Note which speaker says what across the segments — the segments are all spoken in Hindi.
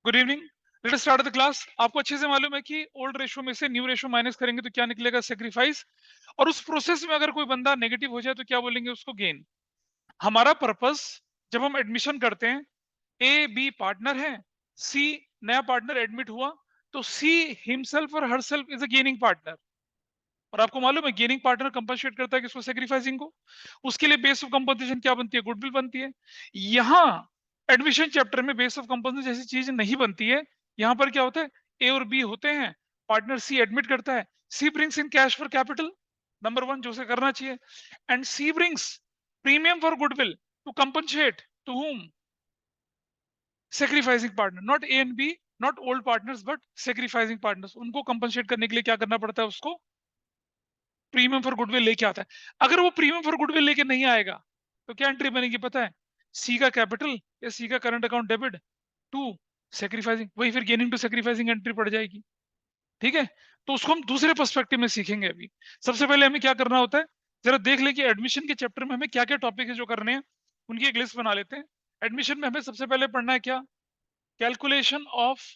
Speaker 1: Good evening. Let us start the class. आपको अच्छे से मालूम है कि ओल्ड रेशो में से न्यू रेशो माइनस करेंगे तो क्या निकलेगा? सेक्रीफाइस। और उस प्रोसेस में अगर कोई बंदा नेगेटिव हो जाए तो क्या बोलेंगे? उसको गेन। हमारा पर्पस जब हम एडमिशन करते हैं, ए बी पार्टनर है, सी नया पार्टनर एडमिट हुआ, तो सी हिमसेल्फ और herself is a gaining partner. और आपको मालूम है गेनिंग पार्टनर कंपनसेट करता है किसको? सेक्रीफाइसिंग को। उसके लिए बेस ऑफ कंपनसेशन क्या बनती है? गुडविल बनती है। यहाँ एडमिशन चैप्टर में बेस ऑफ कंपनसेशन जैसी चीज नहीं बनती है। यहाँ पर क्या होता है? ए और बी होते हैं, पार्टनर सी एडमिट करता है, C brings in cash for capital, number one जो उसे करना चाहिए, and C brings premium for goodwill to compensate to whom? Sacrificing partner, not A and B, not old partners but sacrificing partners. उनको कंपनसेट करने के लिए क्या करना पड़ता है? उसको प्रीमियम फॉर गुडविल लेके आता है। अगर वो प्रीमियम फॉर गुडविल लेके नहीं आएगा तो क्या एंट्री बनेगी पता है? सी का कैपिटल या सी का current account debit to sacrificing, वही फिर गेनिंग टू सेक्रीफाइसिंग एंट्री पड़ जाएगी। ठीक है, तो उसको हम दूसरे पर्सपेक्टिव में सीखेंगे। अभी सबसे पहले हमें क्या करना होता है, जरा देख ले कि एडमिशन के चैप्टर में हमें क्या क्या टॉपिक है जो करने हैं, उनकी एक लिस्ट बना लेते हैं। एडमिशन में हमें सबसे पहले पढ़ना है क्या? Calculation of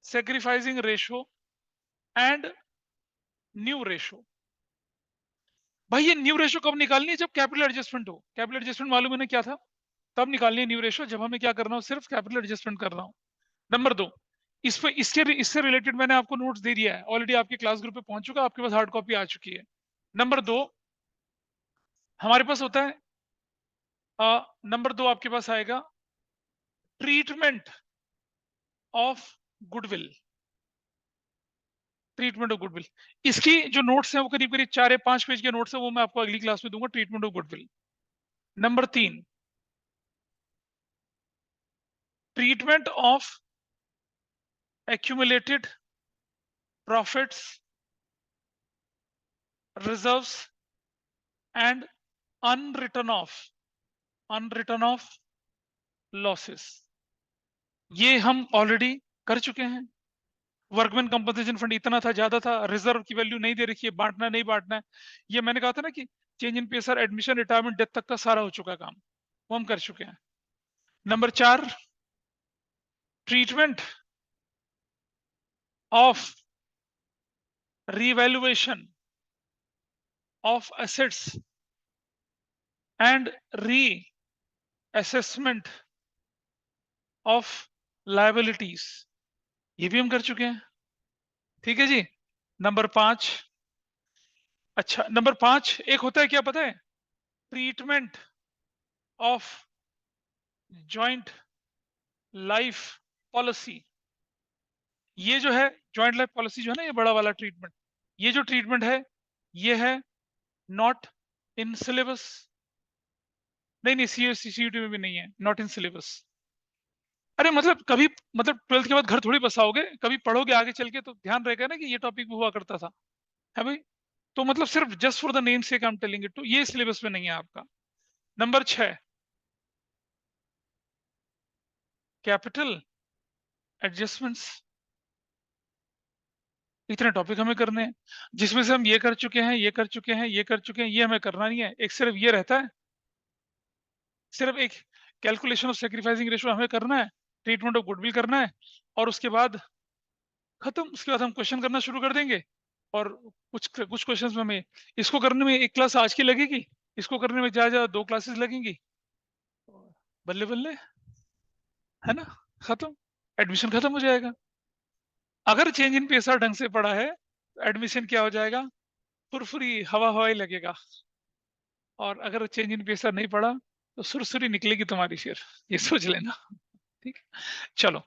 Speaker 1: sacrificing ratio and new ratio. भाई ये न्यू रेशो कब निकालनी है? जब कैपिटल एडजस्टमेंट हो। कैपिटल एडजस्टमेंट मालूम है ना क्या था? तब निकालनी है न्यू रेशो जब हमें क्या करना हो? सिर्फ कैपिटल एडजस्टमेंट करना हो। नंबर दो, इस पे इससे रिलेटेड मैंने आपको नोट्स दे दिया है ऑलरेडी, आपके क्लास ग्रुप पे पहुंच चुका, आपके पास हार्ड कॉपी आ चुकी है। नंबर दो, हमारे पास होता है नंबर दो आपके पास आएगा treatment of goodwill. Treatment of goodwill, इसकी जो नोट्स है वो करीब करीब 4 या 5 पेज के नोट्स है, वो मैं आपको अगली क्लास में दूंगा। Treatment of goodwill. नंबर तीन, treatment of accumulated profits, reserves and unwritten off losses। ये हम ऑलरेडी कर चुके हैं। वर्कमैन कंपनसेशन फंड इतना था, ज्यादा था, रिजर्व की वैल्यू नहीं दे रखी है, बांटना नहीं बांटना है। ये मैंने कहा था ना कि change in pacer, admission, retirement, death तक का सारा हो चुका काम, वो हम कर चुके हैं। नंबर चार, treatment of revaluation of assets and re assessment of liabilities, ये भी हम कर चुके हैं। ठीक है जी। नंबर पांच, अच्छा नंबर पांच एक होता है क्या पता है? Treatment of joint life policy. ये जो है जॉइंट लाइफ पॉलिसी जो है ना, ये बड़ा वाला ट्रीटमेंट, ये जो ट्रीटमेंट है ये है नॉट इन सिलेबस। नहीं नहीं, सीयूटी में भी नहीं है, नॉट इन सिलेबस। अरे मतलब कभी, मतलब 12th के बाद घर थोड़ी बसाओगे, कभी पढ़ोगे आगे चल के तो ध्यान रहेगा ना कि ये टॉपिक भी हुआ करता था, है भाई। तो मतलब सिर्फ जस्ट फॉर द नेम से आई एम टेलिंग इट, तो ये सिलेबस में नहीं है आपका। Number 6, capital adjustments. इतने टॉपिक हमें करने हैं, जिसमें से हम ये कर चुके हैं, ये कर चुके हैं, ये कर चुके हैं, ये हमें करना नहीं है। एक सिर्फ ये रहता है, सिर्फ एक कैलकुलेशन ऑफ सेक्रीफाइसिंग रेशियो हमें करना है, ट्रीटमेंट ऑफ गुडविल करना है, और उसके बाद खत्म। उसके बाद हम क्वेश्चन करना शुरू कर देंगे। और कुछ कुछ क्वेश्चंस में हमें, इसको करने में एक क्लास आज की लगेगी, इसको करने में ज्यादा ज्यादा 2 क्लासेस लगेंगी, बल्ले बल्ले, है ना, खत्म, एडमिशन खत्म हो जाएगा। अगर चेंज इन पेशा ढंग से पढ़ा है तो एडमिशन क्या हो जाएगा? फुरफुरी हवा हवाई लगेगा। और अगर चेंज इन पेशा नहीं पढ़ा तो सुरसुरी निकलेगी तुम्हारी, फिर ये सोच लेना। ठीक है, चलो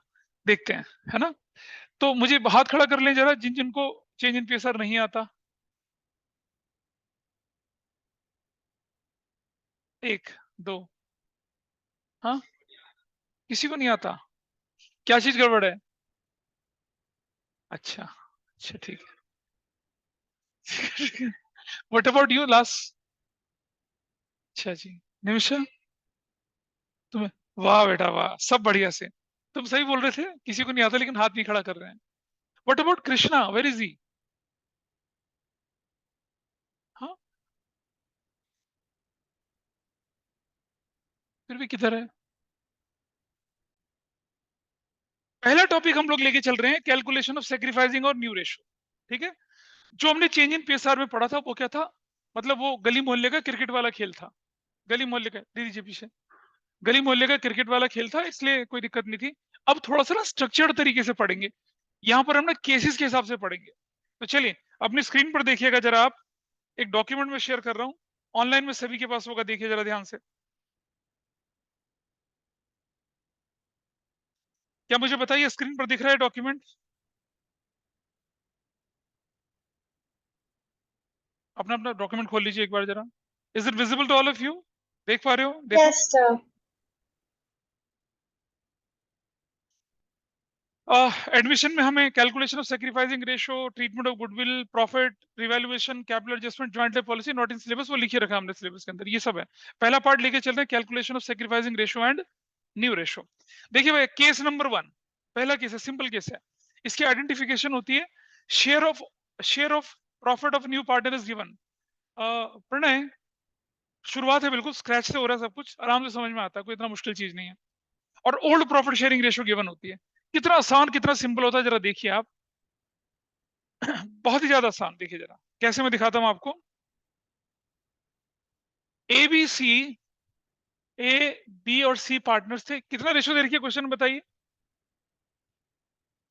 Speaker 1: देखते हैं, है ना। तो मुझे हाथ खड़ा कर लें जरा जिन जिनको चेंज इन पेशर नहीं आता। एक, दो, हाँ, किसी को नहीं आता? क्या चीज गड़बड़ है? अच्छा अच्छा, ठीक है। What about you last? अच्छा जी, निमिषा, तुम्हें, वाह बेटा वाह, सब बढ़िया से। तुम सही बोल रहे थे, किसी को नहीं आता लेकिन हाथ नहीं खड़ा कर रहे हैं। What about Krishna, where is he? हाँ, फिर भी किधर है? पहला टॉपिक हम लोग लेके चल रहे हैं कैलकुलेशन ऑफ सेक्रीफाइसिंग और न्यू रेशो। ठीक है, जो हमने चेंज इन पीएसआर में पढ़ा था वो क्या था, मतलब वो गली मोहल्ले का क्रिकेट वाला खेल था। गली मोहल्ले का, दे दीजिए पीछे, गली मोहल्ले का क्रिकेट वाला खेल था, इसलिए कोई दिक्कत नहीं थी। अब थोड़ा सा ना स्ट्रक्चर्ड तरीके से पढ़ेंगे, यहाँ पर हम ना केसेस के हिसाब से पढ़ेंगे। तो चलिए अपनी स्क्रीन पर देखिएगा जरा आप, एक डॉक्यूमेंट में शेयर कर रहा हूँ, ऑनलाइन में सभी के पास होगा, देखिए जरा ध्यान से। क्या मुझे बताइए स्क्रीन पर दिख रहा है डॉक्यूमेंट? अपना अपना डॉक्यूमेंट खोल लीजिए एक बार जरा। Is it visible to all of you? देख पा रहे हो? देखो।
Speaker 2: Yes, sir.
Speaker 1: एडमिशन में हमें calculation of sacrificing ratio, treatment of goodwill, profit, revaluation, capital adjustment, joint policy not in syllabus, वो लिखे रखा हमने सिलेबस के अंदर, ये सब है। पहला पार्ट लेके चल रहे हैं calculation of sacrificing ratio and new ratio. देखिए भाई, केस नंबर 1, पहला केस है, सिंपल केस है। इसकी आइडेंटिफिकेशन होती है share of profit of new partner is given. Pranay, शुरुआत है, बिल्कुल स्क्रैच से हो रहा है, सब कुछ आराम से समझ में आता है, कोई इतना मुश्किल चीज नहीं है। और old profit sharing ratio given होती है। कितना आसान, कितना सिंपल होता है, जरा देखिए आप। बहुत ही ज्यादा आसान। देखिए जरा कैसे मैं दिखाता हूं आपको। ए बी सी, ए बी और सी पार्टनर्स थे, कितना रेशो दे रखी है क्वेश्चन में बताइए?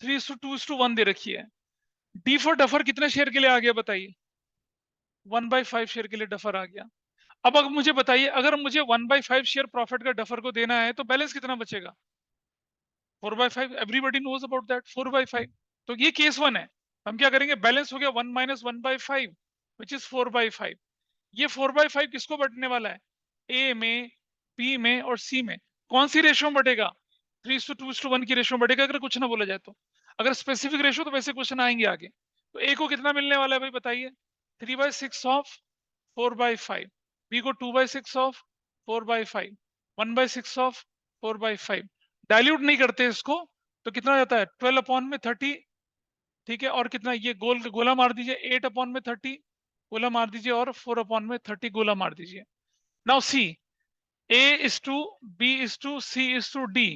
Speaker 1: 3:2:1 दे रखी है। डी फॉर डफर कितने शेयर के लिए आ गया बताइए? 1/5 शेयर के लिए डफर आ गया। अब अगर मुझे बताइए, अगर मुझे 1/5 शेयर प्रॉफिट का डफर को देना है तो बैलेंस कितना बचेगा? 4/5। Everybody knows about that, 4/5। तो ये केस 1 है। हम क्या करेंगे, बैलेंस हो गया 1 - 1/5 विच इज 4/5। ये 4/5 किसको बंटने वाला है? ए में, बी में और सी में। कौन सी रेशो में बटेगा? 3:2:1 की रेशो में बटेगा, अगर कुछ ना बोला जाए तो। अगर स्पेसिफिक रेशो तो वैसे क्वेश्चन आएंगे आगे। तो ए को कितना मिलने वाला है भाई बताइए? 3/6 ऑफ 4/5। बी को 2/6 ऑफ 4/5। 1/6 ऑफ 4/5। डायल्यूट नहीं करते इसको, तो कितना हो जाता है? 12/30। ठीक है, और कितना, ये गोला मार दीजिए, 8/30 गोला मार दीजिए, और 4/30 गोला मार दीजिए। Now see, A is to B is to C is to D,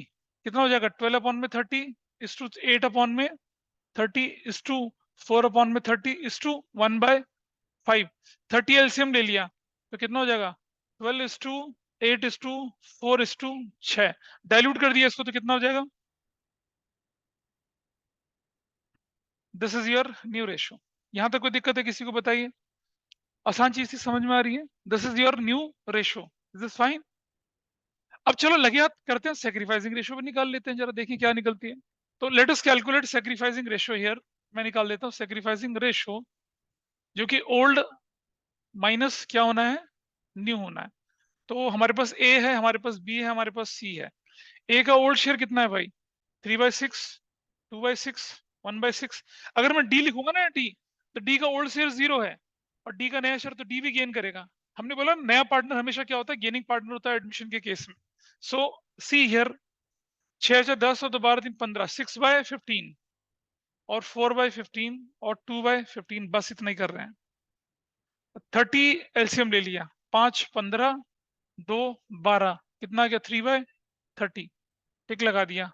Speaker 1: कितना हो जाएगा? 12/30 is to 8/30 is to 4/30 is to 1/5। 30 LCM ले लिया तो कितना हो जाएगा? 12:8:4:6। डाइल्यूट कर दिया इसको तो कितना हो जाएगा? This is your new ratio. यहां तक कोई दिक्कत है किसी को बताइए? आसान चीज थी, समझ में आ रही है? This is your new ratio. Is this fine? अब चलो लगे हाथ करते हैं, सेक्रीफाइसिंग रेशो भी निकाल लेते हैं, जरा देखिए क्या निकलती है। तो let us calculate sacrificing ratio here. मैं निकाल देता हूँ सेक्रीफाइसिंग रेशो, जो कि ओल्ड माइनस क्या होना है? न्यू होना है। तो हमारे पास ए है, हमारे पास बी है, हमारे पास सी है। ए का ओल्ड शेयर कितना है भाई? 3/6, 2/6, 1/6। अगर मैं डी लिखूंगा ना, डी, तो डी का ओल्ड शेयर 0 है, और डी का नया शेयर, तो डी भी गेन करेगा। हमने बोला नया पार्टनर हमेशा क्या होता है? गेनिंग पार्टनर होता है एडमिशन के केस में। सो सी हियर, 6 × 10 और 2 × 3 = 15, 6/15 और 4/15 और 2/15, बस इतना ही कर रहे हैं। 30 एलसीएम ले लिया, 5 15 2 12, कितना आ गया? 3/30। टिक लगा दिया।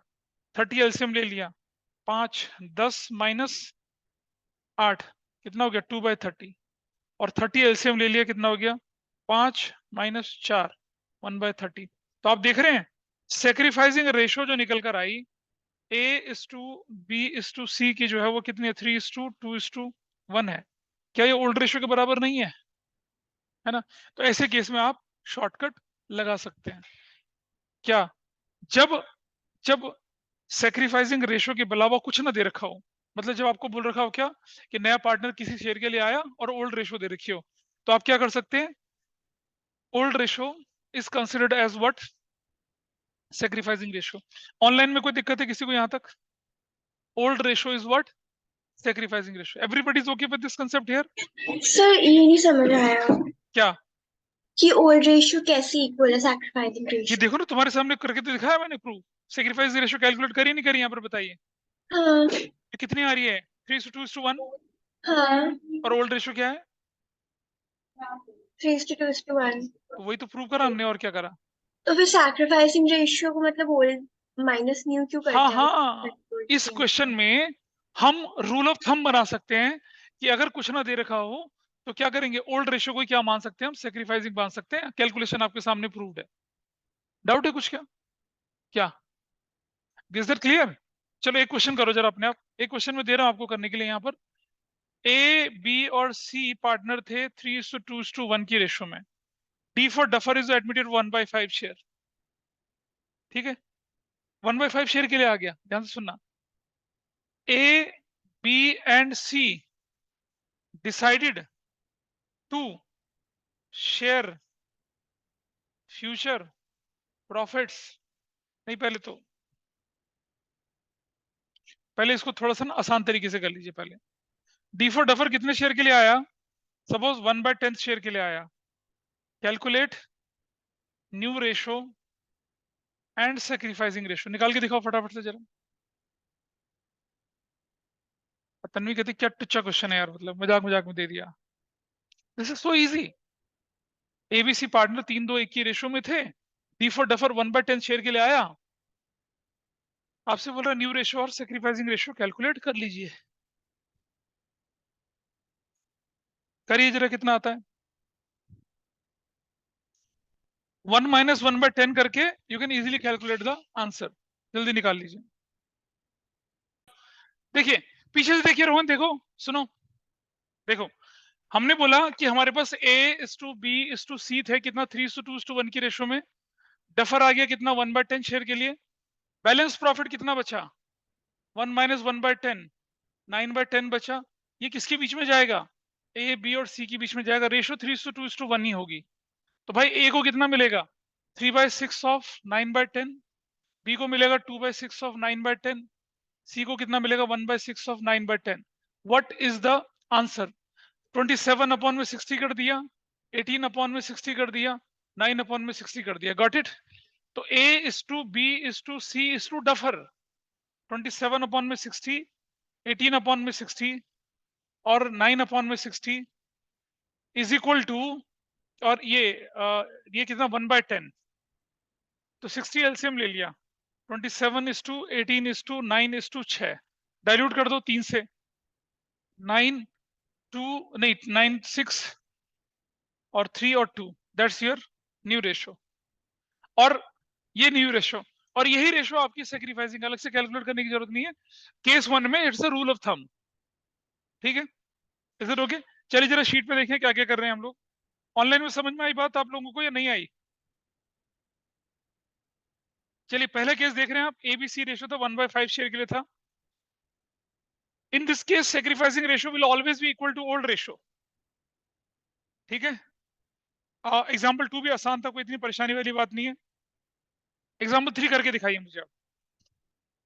Speaker 1: 30 एलसीएम ले लिया, 5 10 - 8, कितना हो गया? 2/30। और 30 एलसीएम ले लिया, कितना हो गया? 5 - 4, 1/30। तो आप देख रहे हैं सेक्रीफाइसिंग रेशो जो निकल कर आई, A:B:C की जो है वो कितनी है? 3:2:1 है। क्या ये ओल्ड रेशो के बराबर नहीं है ना? तो ऐसे केस में आप शॉर्टकट लगा सकते हैं। क्या? जब जब सेक्रीफाइसिंग रेशो के अलावा कुछ ना दे रखा हो, मतलब जब आपको बोल रखा हो क्या, कि नया पार्टनर किसी शेयर के लिए आया और ओल्ड रेशो दे रखी हो, तो आप क्या कर सकते हैं? Old ratio is considered as what? Sacrificing ratio. Online में कोई दिक्कत है किसी को यहां तक? Old ratio is what? Sacrificing ratio. Everybody is okay with this concept here?
Speaker 2: Sir ये नहीं समझ आया
Speaker 1: क्या?
Speaker 2: कि ओल्ड रेशियो कैसे इक्वल है सैक्रिफाइसिंग
Speaker 1: ये
Speaker 2: रेशियो।
Speaker 1: देखो ना, तुम्हारे सामने करके तो दिखाया मैंने प्रूफ। सेक्रीफाइस रेशो कैलकुलेट करी नहीं करी यहाँ पर बताइए?
Speaker 2: हाँ
Speaker 1: ये कितनी आ रही है? 3:2:1।
Speaker 2: हाँ,
Speaker 1: और ओल्ड रेशो क्या है?
Speaker 2: 3:2:1।
Speaker 1: तो वही तो प्रूव करा हमने, और क्या करा?
Speaker 2: तो फिर सैक्रिफाइसिंग रेशियो को मतलब ओल्ड माइनस न्यू क्यों
Speaker 1: हाँ
Speaker 2: करते हैं
Speaker 1: हाँ,
Speaker 2: हम?
Speaker 1: इस क्वेश्चन में हम रूल ऑफ थंब बना सकते हैं कि अगर कुछ ना दे रखा हो तो क्या करेंगे, ओल्ड रेशियो को क्या मान सकते हैं हम, सेक्रीफाइसिंग मान सकते हैं। कैलकुलेशन आपके सामने प्रूव्ड है। डाउट है कुछ क्या? क्या इज दैट क्लियर? चलो एक क्वेश्चन करो जरा अपने आप। एक क्वेश्चन में दे रहा हूं आपको करने के लिए। यहाँ पर ए, बी और सी पार्टनर थे 3:2:1 की रेशियो में। D for duffer is admitted 1/5 share. ठीक है, 1/5 शेयर के लिए आ गया, ध्यान से सुनना। A, B and C decided to share future profits. नहीं, पहले इसको थोड़ा सा ना आसान तरीके से कर लीजिए। पहले डी फॉर डफर कितने शेयर के लिए आया? सपोज 1/10 शेयर के लिए आया। Calculate new ratio and sacrificing ratio. निकाल के दिखाओ फटाफट से जरा। तन्वी कहती क्या टुच्चा क्वेश्चन है यार, मतलब मजाक मजाक में दे दिया। This is so easy. ABC partner 3:2:1 की रेशो में थे। डी फॉर डफर 1/10 शेयर के लिए आया। आपसे बोल रहा न्यू रेशो और सेक्रीफाइसिंग रेशो कैलकुलेट कर लीजिए। करिए जरा, कितना आता है। 1 - 1/10 करके you can easily calculate the answer. जल्दी निकाल लीजिए। देखिए पीछे से देखिए रोहन, देखो सुनो। देखो हमने बोला कि हमारे पास A:B:C थे, कितना 3:2:1 की रेशो में। डफर आ गया कितना 1/10 शेयर के लिए। बैलेंस प्रॉफिट कितना बचा? 1 - 1/10, 9/10 बचा। ये किसके बीच में जाएगा? ए, बी और सी के बीच में जाएगा। रेशो 3:2:1 ही होगी। तो भाई ए को कितना मिलेगा? 3/6 ऑफ 9/10। बी को मिलेगा 2/6 ऑफ 9/10। सी को कितना मिलेगा? 1/6 of 9/10। What is the answer? 27 upon में 60 कर दिया, 18 अपॉन में 60 कर दिया, 9 अपॉन में 60 कर दिया। Got it? तो A is to B is to C is to duffer 27 upon में 60, 18 अपॉन में 60 और 9 अपॉन में 60 इज इक्वल टू, और ये कितना 1/10। तो 60 एलसीएम ले लिया। 27:18:9:6 डाइल्यूट कर दो 3 से। 9 2 नहीं 9 6 और 3 और 2, दैट्स योर न्यू रेशो। और ये न्यू रेशो और यही रेशो आपकी सेक्रीफाइसिंग, अलग से कैलकुलेट करने की जरूरत नहीं है। केस 1 में it's a rule of thumb. ठीक है, इज इट ओके? चलिए जरा शीट पे देखें क्या क्या कर रहे हैं हम लोग। ऑनलाइन में समझ में आई बात आप लोगों को या नहीं आई? चलिए पहला केस देख रहे हैं आप। एबीसी रेशो था 1/5 शेयर के लिए था। In this case sacrificing ratio will always be equal to old ratio. ठीक है, एग्जाम्पल 2 भी आसान था, कोई इतनी परेशानी वाली बात नहीं है। एग्जाम्पल 3 करके दिखाइए मुझे आप।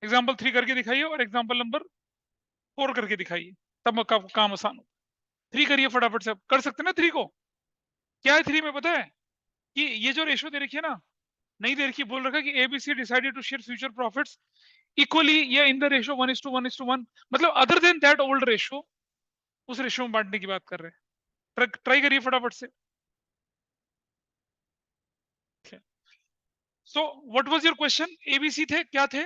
Speaker 1: एग्जाम्पल 3 करके दिखाइए और एग्जाम्पल नंबर 4 करके दिखाइए, तब काम आसान हो। 3 करिए फटाफट से, कर सकते हैं ना 3 को? क्या है 3 में पता है कि ये जो रेशो दे रखी है ना, नहीं दे रखी, बोल रखा है कि ABC decided to share future profits equally, ये इन द रेशो 1:1:1, मतलब other than that old ratio, उस रेशो में बांटने की बात कर रहे हैं। ट्राई करिए फटाफट से। So what was your question? ABC थे, क्या थे?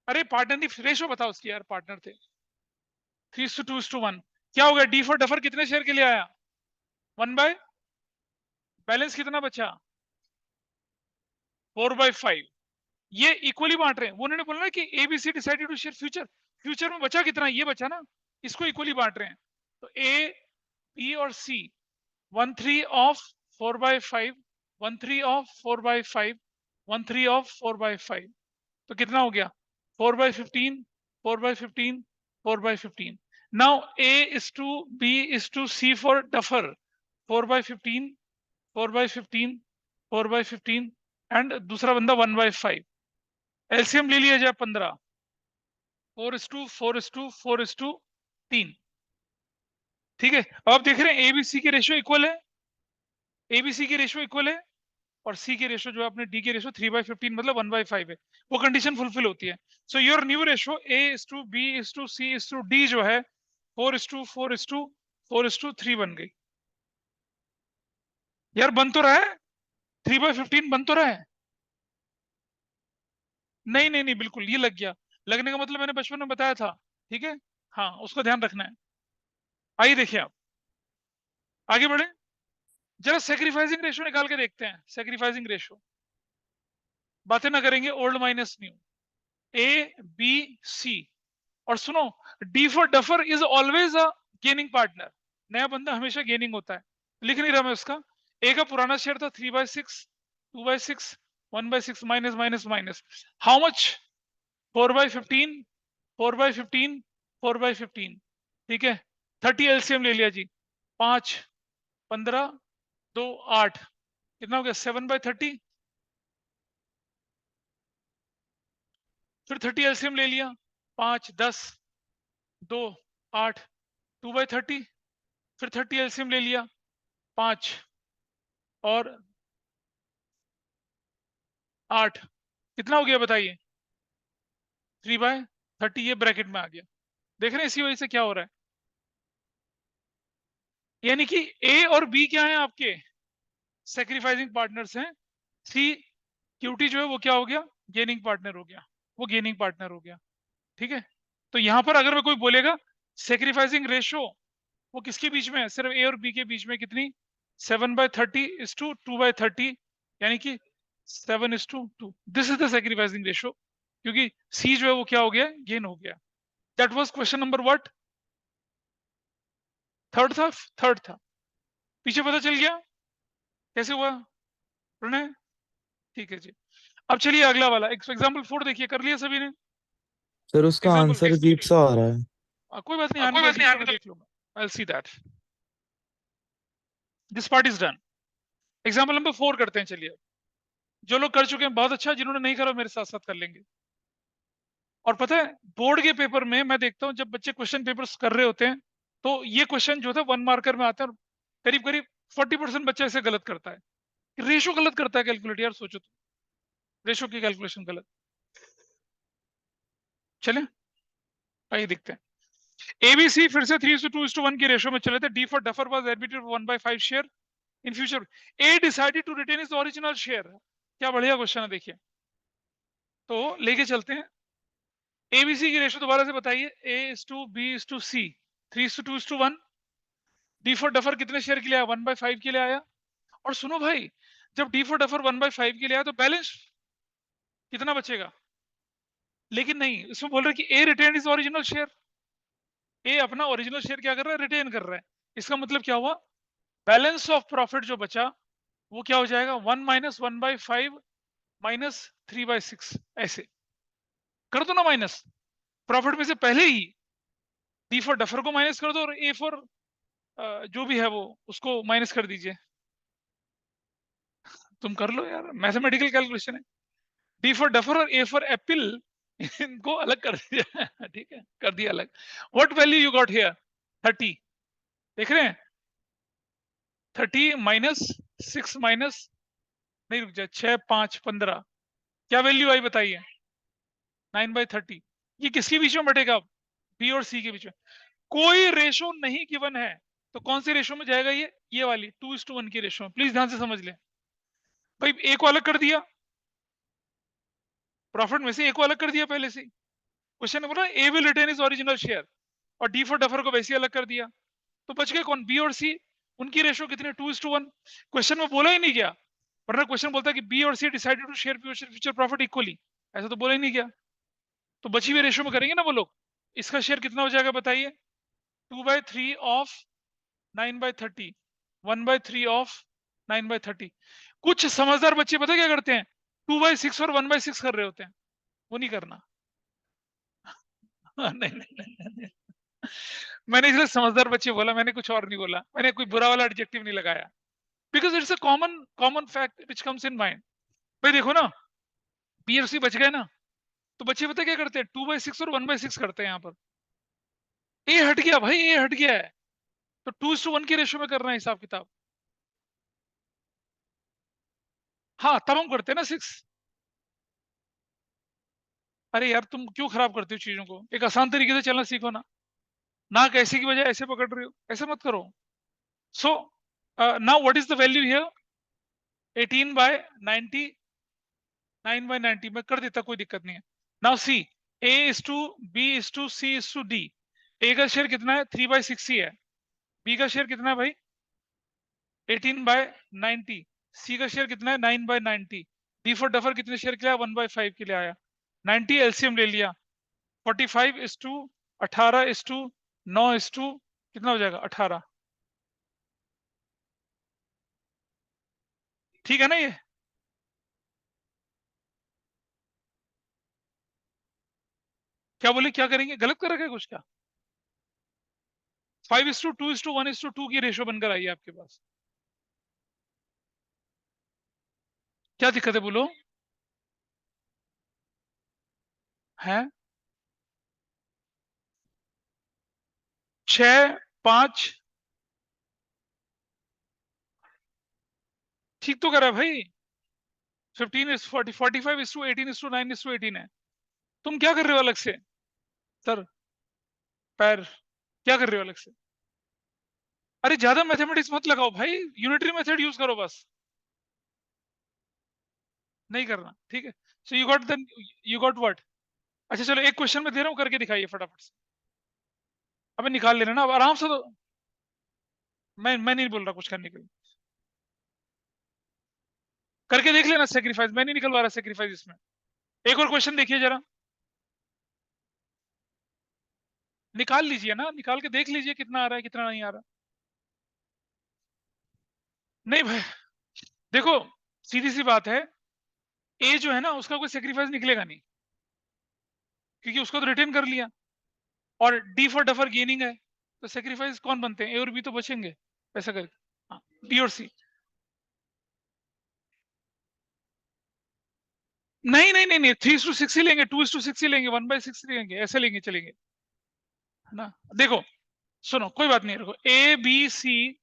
Speaker 1: अरे पार्टनर नहीं, रेशो बताओ उसकी यार। पार्टनर थे 3:2:1। क्या हो गया? डी फॉर डफर कितने शेयर के लिए आया? 1 बाय, बैलेंस कितना बचा? 4/5। ये इक्वली बांट रहे हैं। वो उन्होंने बोला ना कि ABC decided to share future, future में बचा कितना? ये बचा ना, इसको इक्वली बांट रहे हैं। तो ए, बी और सी 1/3 ऑफ 4/5, 1/3 ऑफ 4/5, 1/3 ऑफ 4/5, तो कितना हो गया? 4/15, 4/15, 4/15। Now A is to B is to C for duffer 4/15, 4/15, 4/15 and दूसरा बंदा 1/5। एलसीएम ले लिया जाए 15। 4:4:4:3। ठीक है, अब आप देख रहे हैं एबीसी के रेशियो इक्वल है। एबीसी की रेशियो इक्वल है और सी की रेशियो जो है अपने डी की रेशियो 3/15 मतलब 1/5 है। वो कंडीशन फुलफिल होती है। So your new ratio A:B:C:D जो है 4:4:4:3 बन गई। यार बन तो रहा है, 3/15 बन तो रहा है। नहीं नहीं नहीं, बिल्कुल ये लग गया। लगने का मतलब मैंने बचपन में बताया था, ठीक है। हाँ, उसका ध्यान रखना है। आइए देखिए, आप आगे बढ़े, जरा सेक्रीफाइसिंग रेशो निकाल के देखते हैं। सेक्रीफाइसिंग रेशो, बातें ना करेंगे, old minus new, A B C. और सुनो, D for duffer is always a gaining partner. नया बंदा हमेशा गेनिंग होता है। लिख नहीं रहा मैं उसका। ए का पुराना शेयर था 3/6, 2/6, 1/6, minus minus minus. How much? 4/15, 4/15, 4/15। ठीक है, 30 एलसीएम ले लिया जी। 5, 15, 2, 8, कितना हो गया? 7/30। फिर 30 एलसीएम ले लिया, 5, 10, 2, 8, 2/30। फिर 30 एलसीएम ले लिया, 5 और 8, कितना हो गया बताइए? 3/30, ये ब्रैकेट में आ गया। देख रहे हैं इसी वजह से क्या हो रहा है, यानी कि ए और बी क्या है आपके? सेक्रीफाइसिंग पार्टनर्स हैं। सी क्यूटी जो है वो क्या हो गया? गेनिंग पार्टनर हो गया, वो गेनिंग पार्टनर हो गया। ठीक है, तो यहां पर अगर मैं कोई बोलेगा सेक्रीफाइसिंग रेशो, वो किसके बीच में है? सिर्फ ए और बी के बीच में। कितनी? 7/30:2/30, यानी कि 7:2। This is the sacrificing ratio, क्योंकि सी जो है वो क्या हो गया? गेन हो गया। That was question number what? Third था, थर्ड था। पीछे पता चल गया कैसे हुआ प्रणय? ठीक है जी। अब चलिए अगला वाला एग्जाम्पल 4 देखिए, कर लिया सभी ने?
Speaker 3: सर उसका
Speaker 1: एग्जाम्पल,
Speaker 3: आंसर अजीब सा आ रहा है।
Speaker 1: कोई बात नहीं, आने दो, अजीब सा मैं देख लूंगा। I will see that. This part is done. Example number 4 करते हैं, चलिए। जो लोग कर चुके हैं बहुत अच्छा, जिन्होंने नहीं करा मेरे साथ साथ कर लेंगे। और पता है, बोर्ड के पेपर में मैं देखता हूँ जब बच्चे क्वेश्चन पेपर्स कर रहे होते हैं, तो ये क्वेश्चन जो था 1 मार्कर में आता है, करीब करीब 40% बच्चा इसे गलत करता है। रेशो गलत करता है कैलकुलेट, यार सोचो तो, रेशो की कैलकुलेशन गलत। चले आइए देखते हैं। एबीसी फिर से 3:2:1 की रेशो में चले थे। D for duffer was admitted 1/5 share in future. A decided to retain his original share. क्या बढ़िया क्वेश्चन है, देखिए। तो लेके चलते हैं। एबीसी की रेशो दोबारा से बताइए। A:B:C, 3:2:1। डी फॉर डफर कितने शेयर के लिए आया? 1/5 के लिए आया। और सुनो भाई, जब डी फॉर डफर 1/5 के लिए आया तो बैलेंस कितना बचेगा? लेकिन नहीं, इसमें बोल रहे हैं कि ए रिटेन इज ओरिजिनल शेयर। ए अपना ओरिजिनल शेयर क्या कर रहा है? रिटेन कर रहा है। इसका मतलब क्या हुआ? बैलेंस ऑफ प्रॉफिट जो बचा वो क्या हो जाएगा? 1 - 1/5 - 3/6। ऐसे कर दो ना माइनस, प्रॉफिट में से पहले ही डी फॉर डफर को माइनस कर दो और ए फॉर जो भी है वो उसको माइनस कर दीजिए। तुम कर लो यार, मैथमेटिकल कैलकुलेशन है। डी फॉर डफर और ए फॉर एप्पल, इनको अलग कर दिया। ठीक है, कर दिया अलग। What value you got here? 30। देख रहे हैं? 30 - 6 माइनस, नहीं रुक जाए, 6, 5, 15, क्या वैल्यू आई बताइए? 9/30। ये किसके बीच में बटेगा? बी और सी के बीच में। कोई रेशो नहीं गिवन है, तो कौन सी रेशो में जाएगा? ये वाली 2:1 की रेशो में। प्लीज ध्यान से समझ लें भाई। ए को अलग कर दिया, प्रॉफिट में से ए को अलग कर दिया पहले से। क्वेश्चन बोला A will retain is original share, और डी फॉर डफर को वैसे अलग कर दिया। तो बच गए कौन? बी और सी। उनकी रेशो कितनी? 2:1। क्वेश्चन में बोला ही नहीं गया, वरना क्वेश्चन बोलता है कि बी और C decided to share future profit equally. ऐसा तो बोला ही नहीं गया। तो बची हुई रेशो में करेंगे ना वो लोग। इसका शेयर कितना हो जाएगा बताइए? 2/3 ऑफ 9/30, 1/3 ऑफ 9/30। कुछ समझदार बच्चे पता क्या करते हैं? 2/6 और 1/6 कर रहे होते हैं। वो नहीं करना। नहीं, नहीं, नहीं, नहीं। मैंने इसलिए समझदार बच्चे बोला, मैंने कुछ और नहीं बोला, मैंने कोई बुरा वाला एडजेक्टिव नहीं लगाया। Because it's a common common fact which comes in mind. भाई देखो ना, बी और सी बच गए ना, तो बच्चे पता क्या करते हैं? 2/6 और 1/6 करते हैं। यहाँ पर ए हट गया भाई, ए हट गया है, तो 2:1 की रेशो में करना है हिसाब किताब। हाँ, तब हम करते हैं ना 6। अरे यार, तुम क्यों खराब करते हो चीजों को? एक आसान तरीके से चलना सीखो ना। ना कैसे की वजह ऐसे पकड़ रहे हो, ऐसे मत करो। So now what is the value here? 18/90 9/90 में कर देता, कोई दिक्कत नहीं है। Now see, A:2, B:2, C:D। ए का शेयर कितना है? 3/6 ही है। बी का शेयर कितना है भाई? 18/90। सी का शेयर कितना है? 9/90। डी फॉर डफर कितने शेयर के लिए आया? 1/5 के लिए आया। 90 एलसीएम ले लिया। 45:18:9 कितना हो जाएगा? 18। ठीक है ना ये? क्या बोले, क्या करेंगे? गलत कर रखा है कुछ क्या? 5:2:1:2 की रेशो बनकर आई है आपके पास। क्या दिक्कत है बोलो? है 6:5। ठीक तो करा है भाई। 15:40, 45:18:9:18 है। तुम क्या कर रहे हो अलग से? सर, पैर, क्या कर रहे हो अलग से? अरे ज्यादा मैथमेटिक्स मत लगाओ भाई, यूनिटरी मेथड यूज करो बस। नहीं करना, ठीक है। So you got then, you got what? अच्छा चलो, एक क्वेश्चन में दे रहा हूँ, करके दिखाइए फटाफट से। अबे निकाल लेना ना अब आराम से तो। मैं नहीं बोल रहा कुछ करने के लिए। करके देख लेना सेक्रीफाइस, मैं नहीं निकलवा रहा सेक्रीफाइस इसमें। एक और क्वेश्चन देखिए जरा, निकाल लीजिए ना, निकाल के देख लीजिए कितना आ रहा है कितना नहीं आ रहा। नहीं भाई, देखो, सीधी सी बात है, ए जो है ना उसका कोई सेक्रीफाइस निकलेगा नहीं, क्योंकि उसको तो रिटेन कर लिया। और डी फॉर डफर गेनिंग है, तो सेक्रीफाइस कौन बनते हैं? ए और बी तो बचेंगे ऐसा करके। हाँ, डी और सी। नहीं नहीं नहीं नहीं, 3:6 ही लेंगे, 2:6 ही लेंगे, 1/6 लेंगे, ऐसे लेंगे चलेंगे, है ना? देखो, सुनो, कोई बात नहीं, देखो, ए बी सी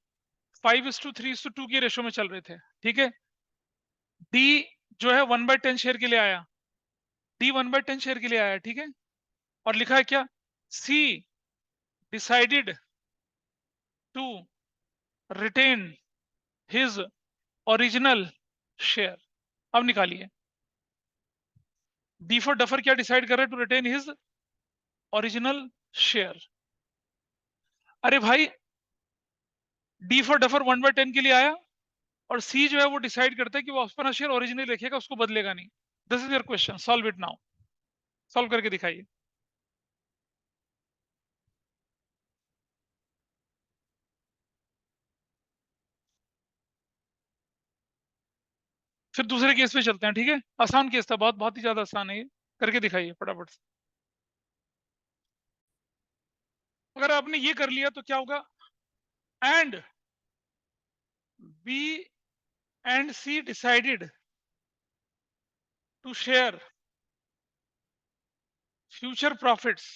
Speaker 1: 5:3:2 की रेशो में चल रहे थे, ठीक है। डी जो है 1/10 शेयर के लिए आया, डी 1/10 शेयर के लिए आया, ठीक है। और लिखा है क्या? C decided to retain his original share. अब निकालिए, डी फॉर डफर क्या डिसाइड कर रहे हैं? To retain his original share. अरे भाई, डी फॉर डफर 1/10 के लिए आया, और सी जो है वो डिसाइड करता है कि वो अपना शेयर ओरिजिनल रखेगा, उसको बदलेगा नहीं। This is your question, solve it now. Solve करके दिखाइए। फिर दूसरे केस पे चलते हैं, ठीक है। आसान केस था, बहुत बहुत ही ज्यादा आसान है ये। करके दिखाइए फटाफट से। अगर आपने ये कर लिया तो क्या होगा? And B and C decided to share future profits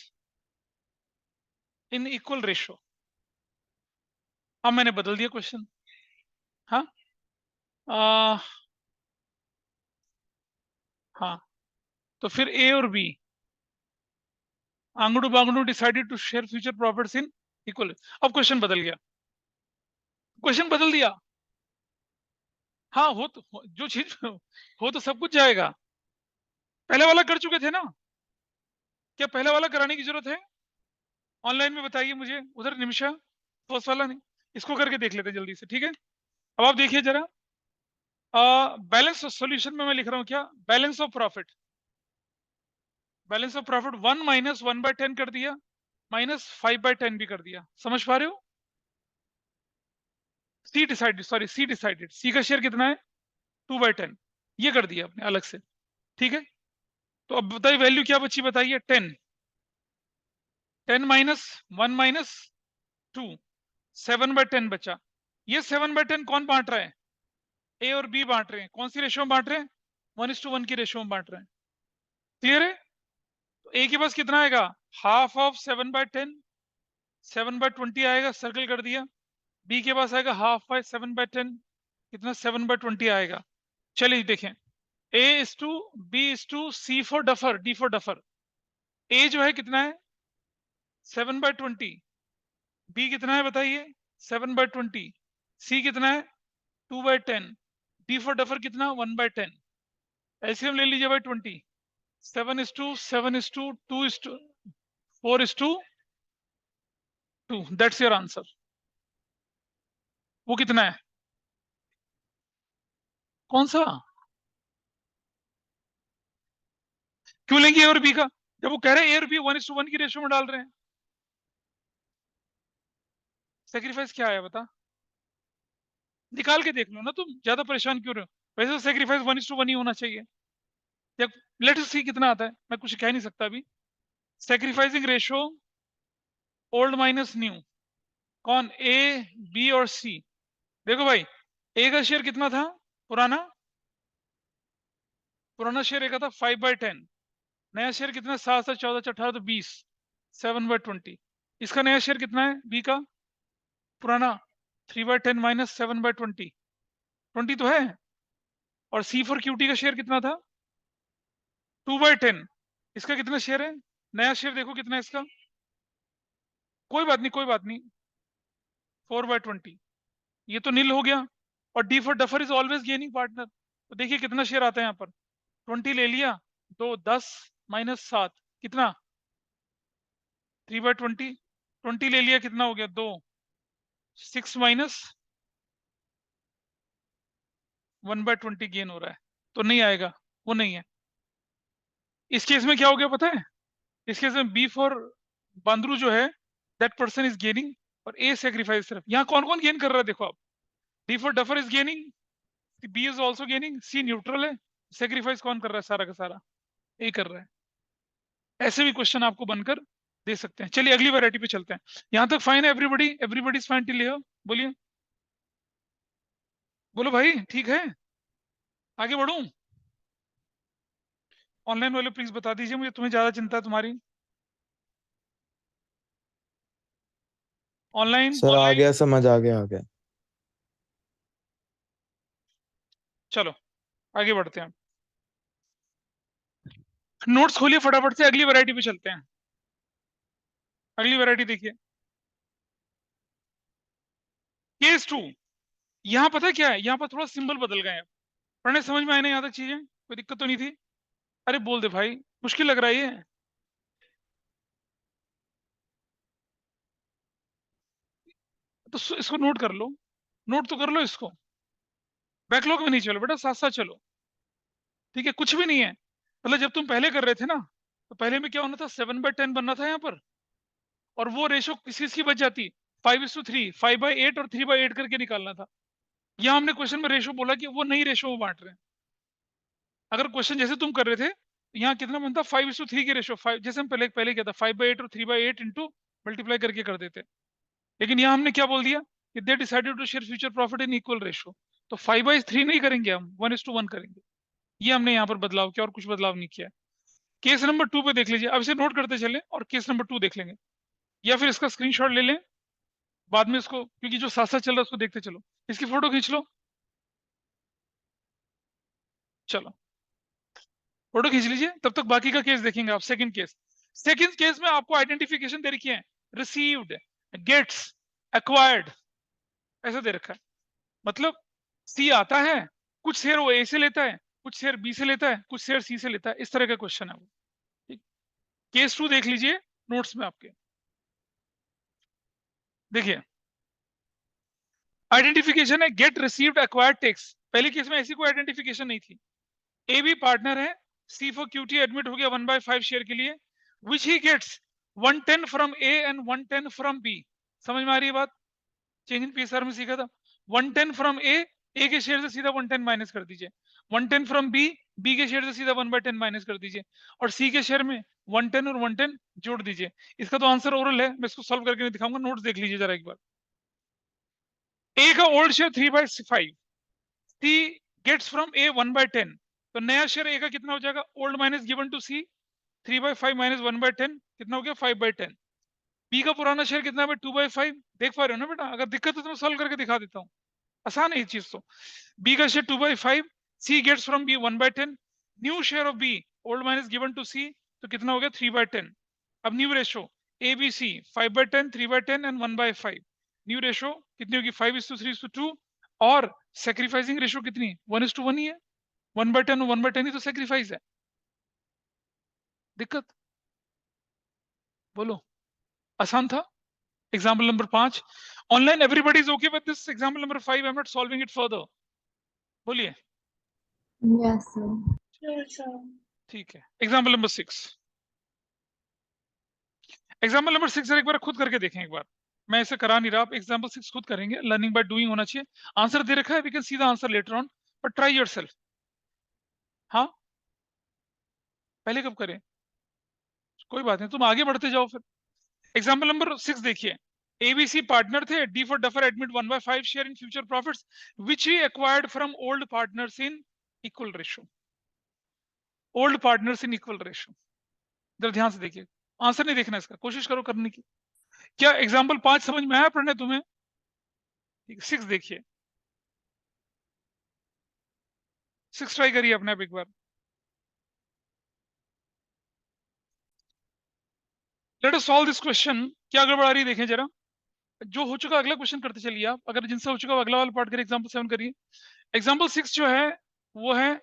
Speaker 1: in equal ratio. अब मैंने बदल दिया क्वेश्चन। हाँ, आ, हाँ, तो फिर ए और बी आंगड़ू बांगड़ू decided to share future profits in equal. अब क्वेश्चन बदल गया, क्वेश्चन बदल दिया। हाँ, जो चीज हो तो सब कुछ जाएगा। पहले वाला कर चुके थे ना? क्या पहले वाला कराने की जरूरत है? ऑनलाइन में बताइए मुझे, उधर निमिषा, फर्स्ट वाला नहीं। इसको करके देख लेते हैं जल्दी से, ठीक है। अब आप देखिए जरा, बैलेंस सॉल्यूशन में मैं लिख रहा हूँ क्या? Balance of profit. Balance of profit 1 - 1/10 कर दिया, -5/10 भी कर दिया। समझ पा रहे हो? सी डिसाइडेड, सी का शेयर कितना है? 2/10, ये कर दिया आपने अलग से, ठीक है। तो अब बताइए वैल्यू क्या बची, बताइए। 10, 10 - 1 - 2, 7/10 बचा। ये 7/10 कौन बांट रहा है? ए और बी बांट रहे हैं। कौन सी रेशो में बांट रहे हैं? 1:1 की रेशो में बांट रहे हैं। क्लियर है? तो ए के पास कितना आएगा? हाफ ऑफ 7/10, 7/20 आएगा, सर्कल कर दिया। बी के पास आएगा हाफ बाय 7/10, कितना? 7/20 आएगा। चलिए देखें, A:2, B:2, C for duffer, D for duffer. A जो है कितना है? 7/20। बी कितना है बताइए? 7/20। सी कितना है? 2/10। डी फॉर डफर कितना? 1/10। एलसीएम ले लीजिए भाई 20, 7:7:2, 2:4:2, दैट्स योर आंसर। वो कितना है, कौन सा, क्यों लेंगे ए और बी का, जब वो कह रहे हैं ए और बी 1:1 की रेशियो में डाल रहे हैं। सेक्रीफाइस क्या है बता, निकाल के देख लो ना, तुम ज्यादा परेशान क्यों रहे हो, वैसे तो सेक्रीफाइस 1:1 ही होना चाहिए। लेट अस सी कितना आता है, मैं कुछ कह नहीं सकता अभी। Sacrificing ratio old minus new, कौन, ए, बी और सी। देखो भाई, ए का शेयर कितना था पुराना, पुराना शेयर ए का था 5/10, नया शेयर कितना, 7 से 14 18 तो 20, 7/20। इसका नया शेयर कितना है बी का, पुराना 3/10 माइनस 7/20, 20 तो है। और सी फॉर क्यूटी का शेयर कितना था, 2/10। इसका कितना शेयर है, नया शेयर देखो कितना है इसका, कोई बात नहीं कोई बात नहीं, 4/20, ये तो नील हो गया। और D for duffer is always gaining partner, तो देखिए कितना शेयर आता है यहाँ पर, 20 ले लिया, 2 10 माइनस 7 कितना, 3/20, 20 ले लिया कितना हो गया, 2 6 माइनस 1/20 गेन हो रहा है, तो नहीं आएगा, वो नहीं है। इस केस में क्या हो गया पता है, इस केस में बी फॉर बांद्रू जो है, दैट पर्सन इज गेनिंग, और ए सेक्रीफाइस सिर्फ। यहाँ कौन कौन गेन कर रहा है देखो आप, D for duffer is gaining, B is also gaining, C neutral है, सेक्रीफाइस कौन कर रहा है सारा का सारा, ए कर रहा है। ऐसे भी क्वेश्चन आपको बनकर दे सकते हैं। चलिए अगली वैरायटी पे चलते हैं। यहां तक फाइन है everybody, everybody is fine till here, बोलिए, बोलो भाई ठीक है, आगे बढ़ूं। ऑनलाइन वाले प्लीज बता दीजिए मुझे, तुम्हें ज्यादा चिंता है तुम्हारी, ऑनलाइन
Speaker 3: सर आ
Speaker 1: ऑनलाइन।
Speaker 3: गया, समझ आ गया, आ गया।
Speaker 1: चलो आगे बढ़ते हैं, नोट्स खोलिए फटाफट से, अगली वैरायटी पे चलते हैं। अगली वैरायटी देखिए, केस 2। यहाँ पता है क्या है, यहाँ पर थोड़ा सिंबल बदल गए हैं, पढ़ने समझ में आए ना यहाँ तक चीजें, कोई दिक्कत तो नहीं थी, अरे बोल दे भाई, मुश्किल लग रहा है ये, तो इसको नोट कर लो, नोट तो कर लो इसको, बैकलॉग में नहीं चलो बेटा, साथ साथ चलो, ठीक है, कुछ भी नहीं है। मतलब जब तुम पहले कर रहे थे ना, तो पहले में क्या होना था, 7/10 बनना था यहाँ पर, और वो रेशो किसी की बच जाती, 5:3, 5/8 और 3/8 करके निकालना था। यहाँ हमने क्वेश्चन में रेशो बोला कि वो नई रेशो में बांट रहे हैं। अगर क्वेश्चन जैसे तुम कर रहे थे, यहाँ कितना बनता, 5:3 की रेशो, 5 जैसे हम पहले पहले किया था, 5/8 और 3/8 इंटू मल्टीप्लाई करके कर देते। लेकिन यहाँ हमने क्या बोल दिया कि they decided to share future profit in equal ratio, तो 5/3 नहीं करेंगे हम, 1:1 करेंगे। ये हमने यहाँ पर बदलाव किया और कुछ बदलाव नहीं किया। केस नंबर 2 पे देख लीजिए, अब इसे नोट करते चले और केस नंबर 2 देख लेंगे, या फिर इसका स्क्रीनशॉट ले लें बाद में इसको, क्योंकि जो साथ साथ चल रहा है उसको देखते चलो, इसकी फोटो खींच लो, चलो फोटो खींच लीजिए, तब तक बाकी का केस देखेंगे आप। सेकंड केस में आपको आइडेंटिफिकेशन दे रखी है, रिसीव्ड, गेट्स, एक्वायर्ड, ऐसा दे रखा है। मतलब सी आता है, कुछ शेयर वो ए से लेता है, कुछ शेयर बी से लेता है, कुछ शेयर सी से लेता है, इस तरह का क्वेश्चन है वो। ठीक, केस 2 देख लीजिए नोट्स में आपके, देखिए आइडेंटिफिकेशन है गेट, रिसीव्ड, एक्वायर्ड, टेक्स। पहले केस में ऐसी कोई आइडेंटिफिकेशन नहीं थी। ए भी पार्टनर है, सी फॉर क्यूटी एडमिट हो गया 1/5 शेयर के लिए, which he gets 110 from A and 110 from B. समझ में आ रही है बात, चेंज इन पीएसआर में सीखा था। 110 फ्रॉम ए के शेयर से सीधा 110 माइनस कर दीजिए, 110 फ्रॉम बी, बी के शेयर से सीधा 1/10 माइनस कर दीजिए, और सी के शेयर में 110 और 110 जोड़ दीजिए। इसका तो आंसर ओरल है, मैं इसको सॉल्व करके नहीं दिखाऊंगा, नोट्स देख लीजिए जरा एक बार। ए का old share 3/5, C gets from A 1/10, तो नया शेयर ए का कितना हो जाएगा, old minus given to C, 3/5 minus 1/10 कितना हो गया, 5/10। बी का पुराना शेयर कितना है, 2/5। देख पा रहे हो ना बेटा, अगर दिक्कत है तो मैं सॉल्व करके दिखा देता हूँ, आसान है ये चीज तो। बी का share 2/5, C gets from B 1/10, new share of B old minus given to C, तो कितना हो गया, 3/10। अब new ratio A B C, 5/10, 3/10 and 1/5, new ratio कितनी होगी, 5:3:2, और सेक्रीफाइसिंग रेशो कितनी, 1:1 ही है। 1/10 1/10 ही तो सेक्रीफाइस है। दिक्कत बोलो, आसान था। Example number 5, online everybody is okay with this. Example number 5, I am not solving it further. बोलिए।
Speaker 4: Yes, sir.
Speaker 2: Yes, sir.
Speaker 1: ठीक है, एग्जाम्पल नंबर 6। एग्जाम्पल नंबर 6 एक बार खुद करके देखें एक बार, मैं इसे करा नहीं रहा, आप एग्जाम्पल 6 खुद करेंगे। लर्निंग बाय डूइंग होना चाहिए। आंसर दे रखा है, we can see the answer later on, but try yourself. हाँ, पहले कब करें, कोई बात नहीं, तुम आगे बढ़ते जाओ फिर। एग्जाम्पल नंबर 6 देखिए, एबीसी पार्टनर थे, D for duffer admit 1/5 share in future profits which he acquired from old partners in equal ratio. Old partners in equal ratio, जरा ध्यान से देखिए, आंसर नहीं देखना इसका, कोशिश करो करने की। क्या एग्जाम्पल 5 समझ में आया पढ़ने तुम्हें? 6 देखिए, 6 ट्राई करिए अपने आप एक बार। Let us solve this question. क्या गड़बड़ आ रही है देखें जरा। जो हो चुका अगला क्वेश्चन करते चलिए आप, अगर जिनसे हो चुका अगला वाला पार्ट करिए। एग्जाम्पल 7 करिए। एग्जाम्पल 6 जो है वो है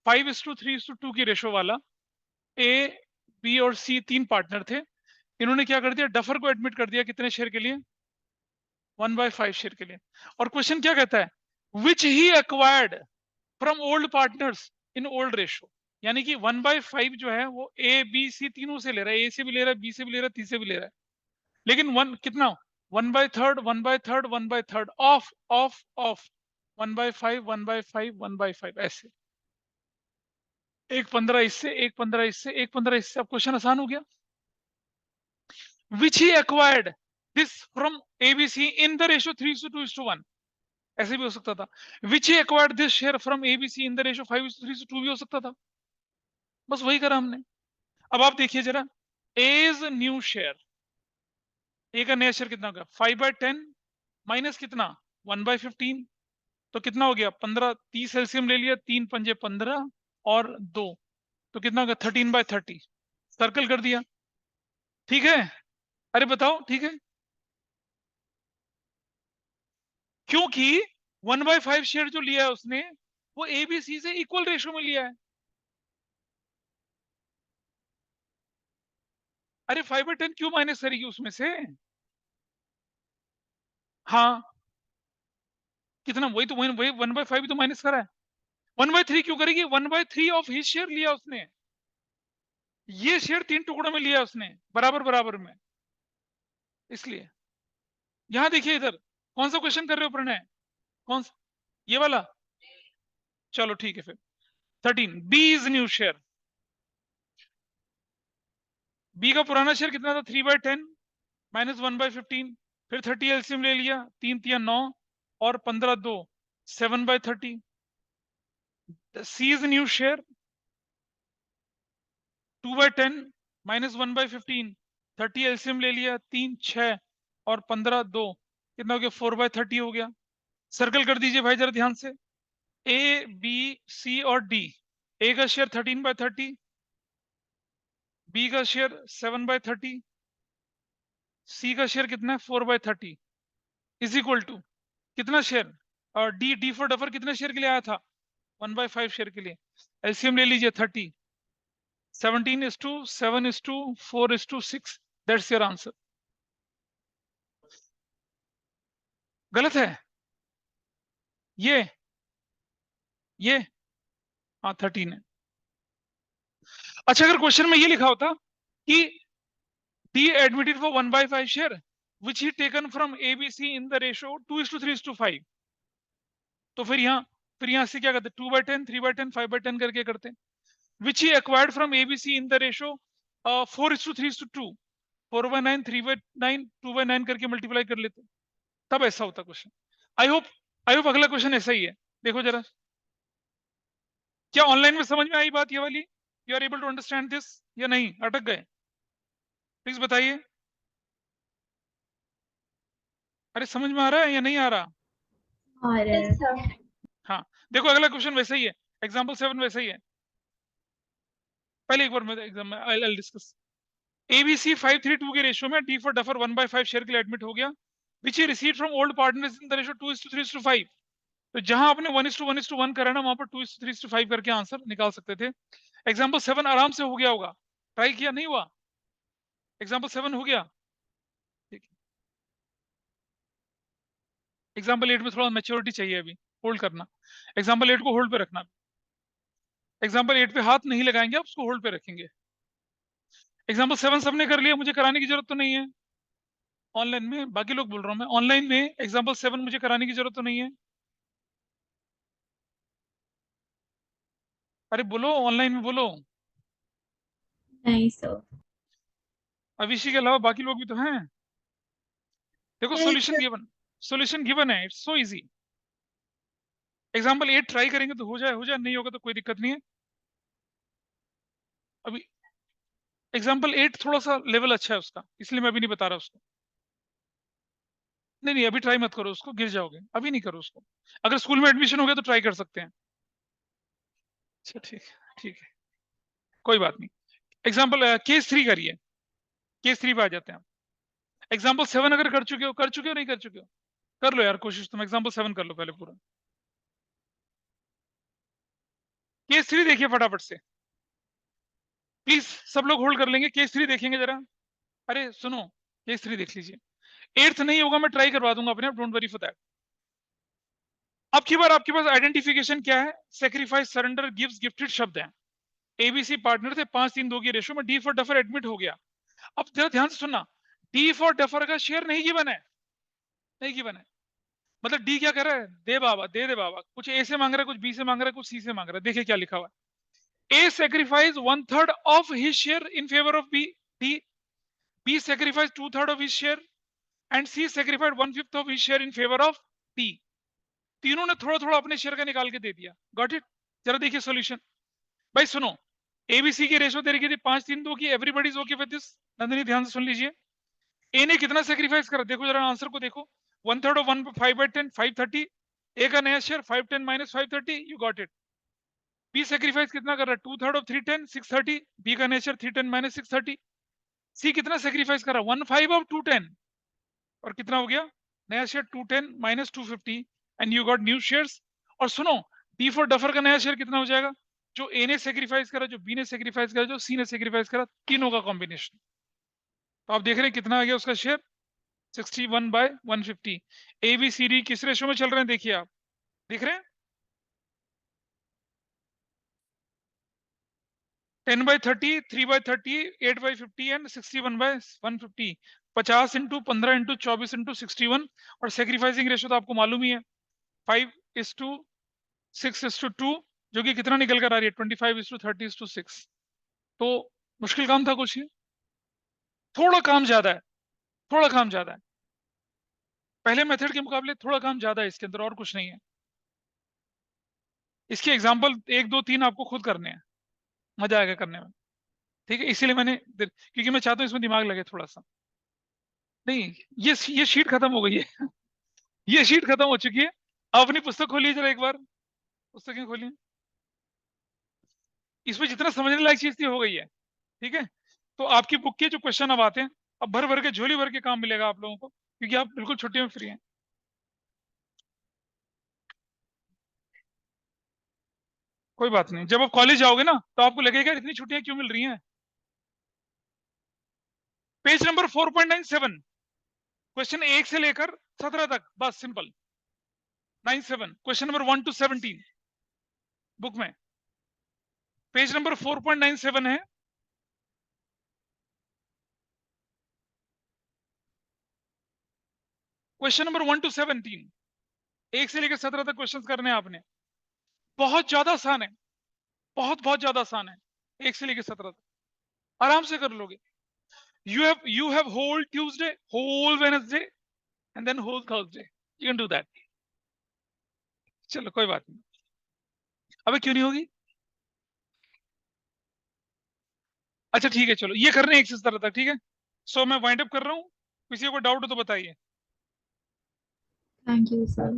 Speaker 1: 5:3:2 की रेशो वाला। ए, बी और सी 3 पार्टनर थे। इन्होंने क्या कर दिया, डफर को एडमिट कर दिया कितने शेयर के लिए, 1/5 शेयर के लिए। और क्वेश्चन क्या कहता है, which he acquired from old partners in old ratio. यानी कि 1/5 जो है वो ए बी सी तीनों से ले रहा है, ए से भी ले रहा है, बी से भी ले रहा है, सी से भी ले रहा है। लेकिन वन कितना, 1/3 1/3 1/3 ऑफ ऑफ ऑफ 1/5 1/5 1/5 ऐसे, एक 15 इससे, एक 15 इससे, एक 15 इससे। अब क्वेश्चन आसान हो गया। Which he acquired this from ABC in the ratio 3:2:1, ऐसे भी हो सकता था। Which he acquired this share from ABC in the ratio 5:3:2 भी हो सकता था। बस वही करा हमने। अब आप देखिए जरा, एज न्यू शेयर, ए का नया शेयर कितना होगा, 5/10 माइनस कितना 1/15, तो कितना हो गया 15, 30 एलसीएम ले लिया, 3 पंजे 15 और 2, तो कितना होगा 13/30। सर्कल कर दिया, ठीक है। अरे बताओ ठीक है, क्योंकि 1/5 शेयर जो लिया है उसने वो एबीसी से इक्वल रेशियो में लिया है। अरे 5/10 क्यों माइनस करेगी उसमें से, हाँ कितना, वही तो वही 1/5 तो माइनस करा है। 1/3 क्यों करेगी, 1/3 ऑफ हिज शेयर लिया उसने, ये शेयर 3 टुकड़ों में लिया उसने बराबर बराबर में, इसलिए। यहां देखिए इधर, कौन सा क्वेश्चन कर रहे हो प्रणय, कौन सा, ये वाला, चलो ठीक है फिर। 13, B is new share. B का पुराना शेयर कितना था, 3/10 माइनस 1/15, फिर 30 एलसीएम ले लिया, 3 3 9 और 15 2 7/30। C is new share 2/10 minus 1/15, 30 LCM ले लिया, 3 6 और 15 2, कितना हो गया 4/30 हो गया। सर्कल कर दीजिए भाई जरा ध्यान से, ए बी सी और डी। ए का शेयर 13/30, बी का शेयर 7/30, सी का शेयर कितना है 4/30, इज इक्वल टू कितना शेयर, और डी, डी फॉर डफर कितने शेयर के लिए आया था, 1/5 शेयर के लिए। एलसीएम ले लीजिए 30, 17:7:4:6, दैट्स योर आंसर। गलत है ये हाँ 13 है। अच्छा, अगर क्वेश्चन में ये लिखा होता कि D admitted for 1/5 share which he taken from ABC in the ratio 2:3:5, तो फिर यहाँ से क्या करते, 2/10 3/10 5/10 करके करते। Which he acquired from ABC in the ratio 4:3:2, 4/9 3/9 2/9 करके मल्टीप्लाई कर लेते, तब ऐसा होता क्वेश्चन। आई होप अगला क्वेश्चन ऐसा ही है। देखो जरा, क्या ऑनलाइन में समझ में आई बात ये वाली, you are able to understand this या नहीं, अटक गए, प्लीज बताइए। अरे समझ में आ रहा है या नहीं आ रहा?
Speaker 2: Yes, sir.
Speaker 1: हाँ देखो, अगला क्वेश्चन वैसा ही है, एग्जाम्पल 7 वैसा ही है। पहले एक बार मैं एग्जाम में आई डिस्कस। एबीसी 5:3:2 के रेशियो में डी फॉर डफर 1/5 शेयर के लिए एडमिट हो गया, which he received from old partners in the ratio 2:3:5। तो जहां आपने 1:1:1 करा ना, वहां पर 2:3:5 करके आंसर निकाल सकते थे। एग्जाम्पल 7 आराम से हो गया होगा, ट्राई किया नहीं हुआ? एग्जाम्पल 7 हो गया, ठीक है। एग्जाम्पल 8 में थोड़ा मैच्योरिटी चाहिए, अभी होल्ड करना। एग्जाम्पल 8 को होल्ड पे रखना। एग्जाम्पल 8 पे हाथ नहीं लगाएंगे आप, उसको होल्ड पे रखेंगे। एग्जाम्पल 7 सबने कर लिया, मुझे कराने की जरूरत तो नहीं है। ऑनलाइन में बाकी लोग बोल रहा हूं मैं, ऑनलाइन में एग्जाम्पल 7 मुझे कराने की जरूरत तो नहीं है। अरे बोलो, ऑनलाइन में बोलो।
Speaker 4: नहीं सर।
Speaker 1: अविशी के अलावा बाकी लोग भी तो हैं। देखो
Speaker 2: Yes,
Speaker 1: solution
Speaker 2: sir.
Speaker 1: Given, solution given है, it's so easy. Example 8 try करेंगे तो हो जाए, हो जाए, नहीं होगा तो कोई दिक्कत नहीं है। अभी एग्जाम्पल 8 थोड़ा सा लेवल अच्छा है उसका, इसलिए मैं अभी नहीं बता रहा उसको। नहीं नहीं, अभी ट्राई मत करो उसको, गिर जाओगे, अभी नहीं करो उसको। अगर स्कूल में एडमिशन हो गया तो ट्राई कर सकते हैं। अच्छा ठीक है, ठीक है, कोई बात नहीं। एग्जाम्पल केस 3 करिए, केस 3 पे आ जाते हैं। एग्जाम्पल 7 अगर कर चुके हो, कर चुके हो नहीं कर चुके हो, कर लो यार कोशिश, तुम एग्जाम्पल 7 कर लो पहले पूरा। केस 3 देखिए फटाफट से, प्लीज सब लोग होल्ड कर लेंगे, केस 3 देखेंगे जरा। अरे सुनो, केस 3 देख लीजिए। 8th नहीं होगा, मैं ट्राई करवा दूंगा अपने आप, डोंट वरी फॉर दैट। अब की बार आपके पास आइडेंटिफिकेशन क्या है? सेक्रीफाइस, सरेंडर, गिव्स, गिफ्टेड शब्द हैं। एबीसी पार्टनर थे, 5-3-2 की रेशो में डी फॉर डफर एडमिट हो गया। अब जरा ध्यान से सुनना, डी फॉर डफर का शेयर नहीं गिवन है, नहीं गिवन है। मतलब डी क्या कर रहा है? दे बाबा, दे दे बाबा, कुछ ए से मांग रहा है, कुछ बी से मांग रहा है, कुछ सी से मांग रहा है। देखिए क्या लिखा हुआ है, A sacrifice 1/3 of his share in favour of B, D, B sacrifice 2/3 of his share, and C sacrificed 1/5 of his share in favour of D. तीनों ने थोड़ा थोड़ा अपने शेयर का निकाल के दे दिया। Got it? जरा देखिए सॉल्यूशन। भाई सुनो, एबीसी की रेशो दे रखी थी 5-3-2 की, everybody is okay with this. Nandini ध्यान से सुन लीजिए, ए ने कितना सेक्रीफाइस करा, देखो जरा आंसर को देखो। 1/3 ऑफ 1/5/10 530, ए का नया share 510 minus 530, you got it. B sacrifice कितना कर रहा है? 2/3 ऑफ 310 630, बी का नया शेयर 310 माइनस 630। सी कितना सेक्रीफाइस कर रहा है? 1/5 ऑफ 210, और कितना हो गया नया share? 210 minus 250, and you got new shares. और सुनो, डी फॉर डफर का नया शेयर कितना हो जाएगा? जो ए ने सेक्रीफाइस करा, जो बी ने सेक्रीफाइस करा, जो सी ने सेक्रीफाइस करा, तीनों का कॉम्बिनेशन। तो आप देख रहे हैं कितना आ गया उसका share? 61/150। A B C D किस रेशो में चल रहे हैं देखिए आप, देख रहे हैं? 10/30, 3/30, 8/50 एंड 61/150। 50 into 15 into 24 into 61। और सेक्रीफाइसिंग रेशो तो आपको मालूम ही है, 5:6:2, जो कि कितना निकल कर आ रही है? 25:30:6। तो मुश्किल काम था कुछ? ये थोड़ा काम ज्यादा है, थोड़ा काम ज्यादा है, पहले मेथड के मुकाबले थोड़ा काम ज्यादा है इसके अंदर, और कुछ नहीं है। इसके एग्जाम्पल 1 2 3 आपको खुद करने हैं, मजा आएगा करने में, ठीक है? इसीलिए मैंने, क्योंकि मैं चाहता हूँ इसमें दिमाग लगे थोड़ा सा। नहीं, ये शीट खत्म हो गई है ये शीट खत्म हो चुकी है। आप अपनी पुस्तक खोलिए जरा एक बार, पुस्तकें खोलिए। इसमें जितना समझने लायक चीज थी हो गई है, ठीक है? तो आपकी बुक के जो क्वेश्चन अब आते हैं, अब भर भर के, झोली भर के काम मिलेगा आप लोगों को, क्योंकि आप बिल्कुल छुट्टी में फ्री हैं। कोई बात नहीं, जब आप कॉलेज जाओगे ना तो आपको लगेगा इतनी छुट्टियां क्यों मिल रही हैं। पेज नंबर 4.97, क्वेश्चन 1 से लेकर 17 तक, बस simple. 97, question number 1 to 17 book में, पेज नंबर 4.97 है। क्वेश्चन नंबर 1 to 17, 1 से लेकर 17 तक क्वेश्चन करने हैं आपने। बहुत ज्यादा आसान है, बहुत बहुत ज्यादा आसान है। 1 से लेकर 17 तक आराम से कर लोगे। you have whole Tuesday, whole Wednesday, and then whole Thursday, you can do that। चलो कोई बात नहीं। अबे क्यों नहीं होगी? अच्छा ठीक है, चलो ये करने हैं 1 से 17 तक, ठीक है? सो मैं वाइंड अप कर रहा हूँ, किसी को डाउट हो तो बताइए।
Speaker 4: Thank you, sir.